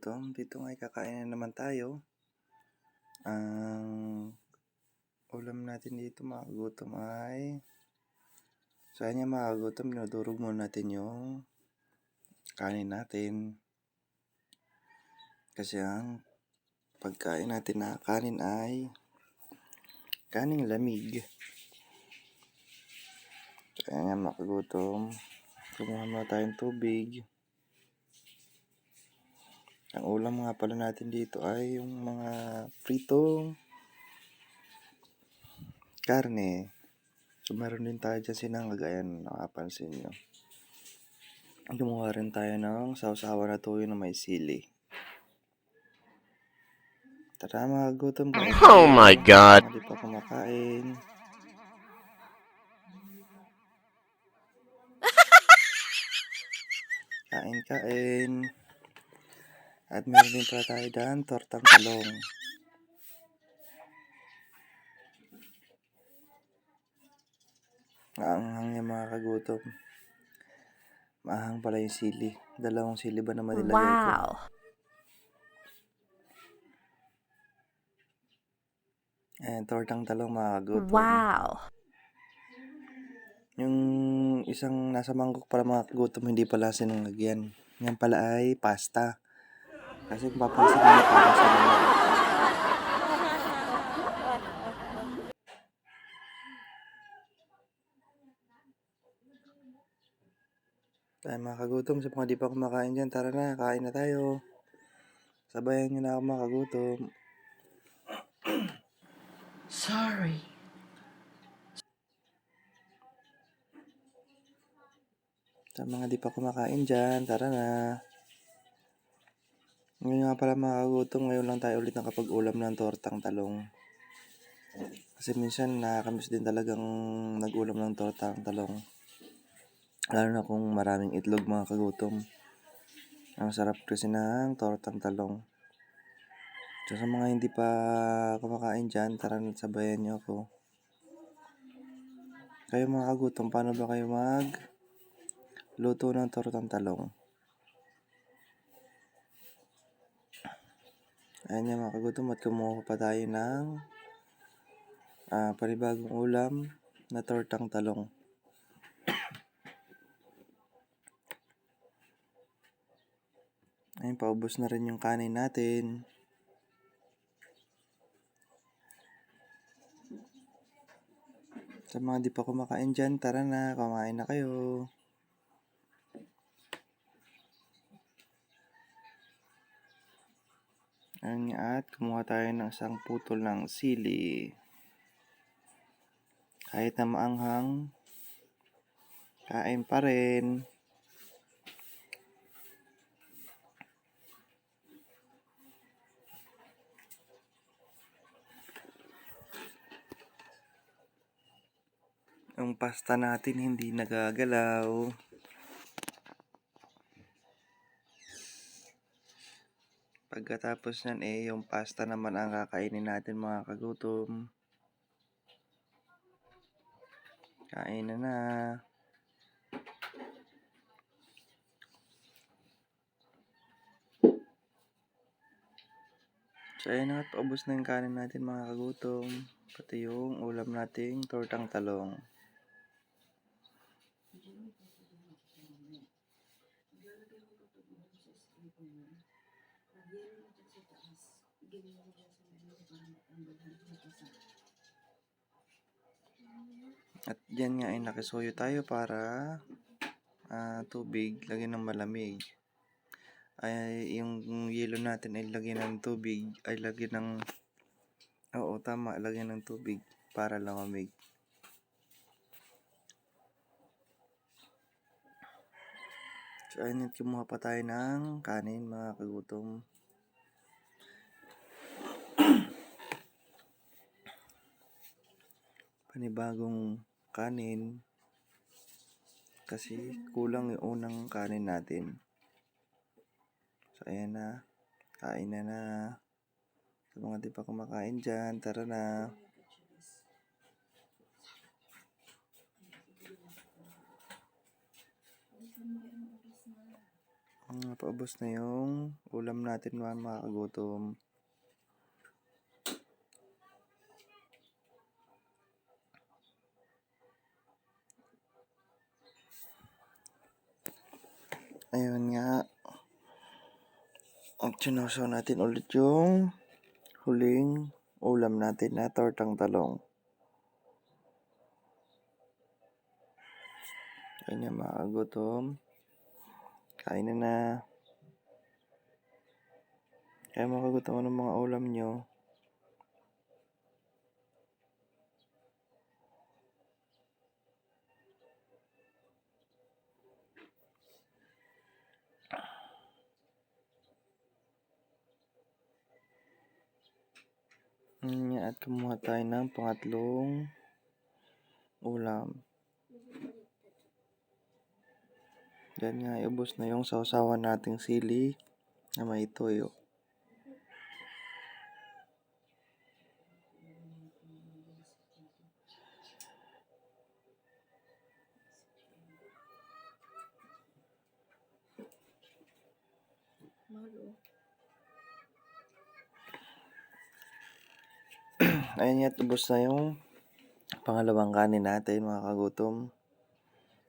kagutom, dito nga'y kakain na naman tayo. Ang ulam natin dito mga kagutom ay sa kanya mga kagutom, dinudurog muna natin yung kanin natin. Kasi ang pagkain natin na kanin ay kaning lamig. Kaya nga mga kagutom, kumuha muna tayong tubig. Ang ulam nga pala natin dito ay yung mga pritong karne. So meron din tayo dyan sinangag, ayan, nakapansin nyo. Gumawa rin tayo ng sausawa na tuyo na may sili. Tara mga kagutom, kain Oh my God! Hindi pa kumakain. Kain. At meron din pala tayo dyan, tortang talong. Maanghang yung mga kagutom. Maanghang pala yung sili. 2 sili ba naman nilagay ko? Wow! Ayan, tortang talong mga kagutom. Wow! Yung isang nasa mangkok para mga kagutom, hindi pala sinunggyan. Yan pala ay pasta. Kasi kung papansin nyo, parang sinunggyan. Tayo mga kagutom, sa mga di pa kumakain dyan, tara na, kain na tayo. Sabayan nyo na ako mga kagutom. Sorry. Sa mga di pa kumakain dyan, tara na. Ngayon nga pala mga kagutom, ngayon lang tayo ulit nakapag-ulam ng tortang talong. Kasi minsan nakakamiss din talagang nag-ulam ng tortang talong. Lalo na kung maraming itlog mga kagutom. Ang sarap kasi ng tortang talong. So sa mga hindi pa kumakain dyan, tara na sabayan nyo ako. Kayo mga kagutom, paano ba kayo luto ng tortang talong? Ayan nga mga kagutom, at kumuha pa tayo ng panibagong ulam na tortang talong. Ayun, paubos na rin yung kanin natin. Sa mga di pa kumakain dyan, tara na, kumain na kayo. Ayun nga, at kumuha tayo ng isang putol ng sili. Kahit na maanghang, kain pa rin. Yung pasta natin hindi nagagalaw. Pagkatapos nan yung pasta naman ang kakainin natin mga kagutom. Kain na. So ayun na, paubos na yung kanin natin mga kagutom. Pati yung ulam nating tortang talong. At dyan nga ay nakisuyo tayo para tubig, lagyan ng malamig. Ay yung yelo natin ay lagyan ng tubig, ay lagyan ng lagyan ng tubig para lamamig. So ayun, kumuha pa tayo ng kanin mga kagutom. Panibagong kanin kasi kulang yung unang kanin natin. So ayan na, kain na. Sa mga di pa kumakain dyan, tara na. Paubos na yung ulam natin mga kagutom. Ayun nga. At sinusaw natin ulit yung huling ulam natin na tortang talong. Ayun nga mga kagutom. Kain na. Kaya mga kagutom, anong mga ulam nyo? At kumuha tayo ng pangatlong ulam. Yan nga, iubos na yung sausawan nating sili na may toyo. Ayun nga, ubos na yung pangalawang kanin natin mga kagutom.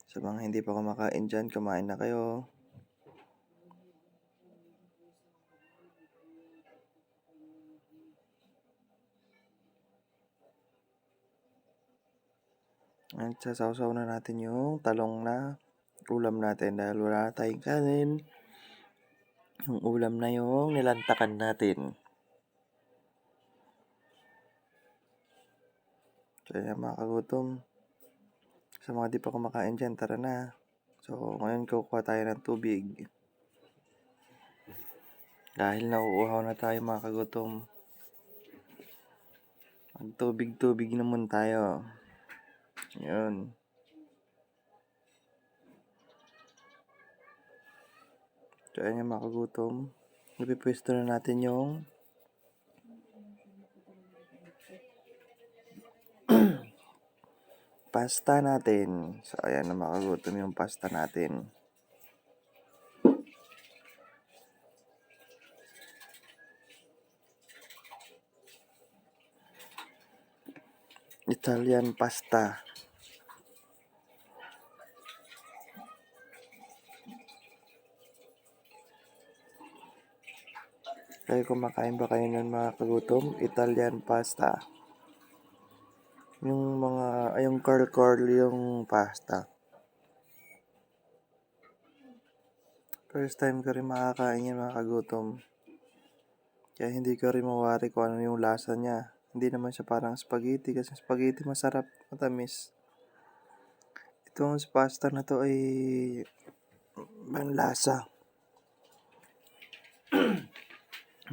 Sa mga hindi pa kumakain dyan, kumain na kayo. At sasawsaw na natin yung talong na ulam natin dahil wala tayong kanin. Yung ulam na yung nilantakan natin. Kaya mga kagutom, sa mga di pa kumakain dyan, tara na. So, ngayon kukuha tayo ng tubig. Dahil nauuhaw na tayo mga kagutom. Magtubig-tubig naman tayo. Yun. So, ayan yung mga kagutom. Ipipwesto na natin yung pasta natin. So, ayan na mga kagutom yung pasta natin. Italian pasta. Kaya kumakain ba kayo nun mga kagutom? Italian pasta. Yung curl yung pasta. First time ko rin makakain yan mga kagutom. Kaya hindi ko rin mawari kung ano yung lasa niya. Hindi naman siya parang spaghetti kasi spaghetti masarap, matamis. Itong pasta na to ay ibang lasa.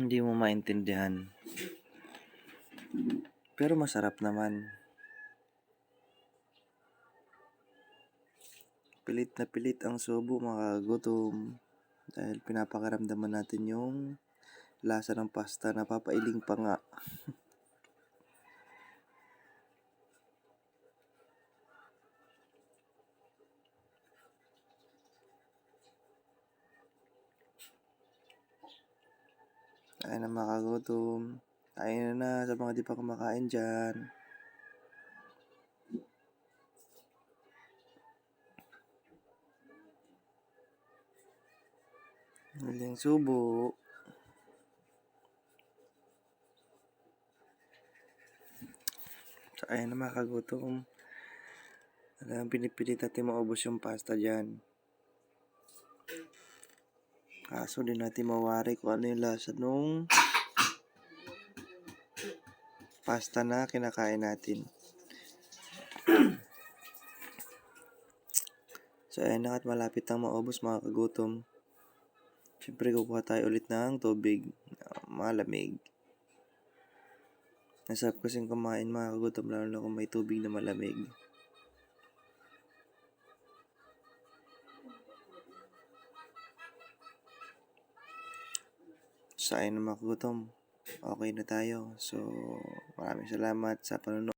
Hindi mo maintindihan. Pero masarap naman. Pilit na pilit ang subo mga kagutom. Dahil pinapakaramdaman natin yung lasa ng pasta, napapailing pa nga. Ayun na mga kagutom. Ayun na sa mga di pa kumakain dyan. Huling subo. So, ayun na mga kagutom. Talagang pinipilit natin maubos yung pasta dyan. Kaso din natin mawari kung ano yung lasa nung pasta na kinakain natin. So, ayun na at malapit nang maubos mga kagutom. Siyempre, kukuha tayo ulit ng tubig. Malamig. Nasarap kasing kumain mga kagutom, lalo na kung may tubig na malamig. So, ayun na mga kagutom. Okay na tayo. So, maraming salamat sa panonood.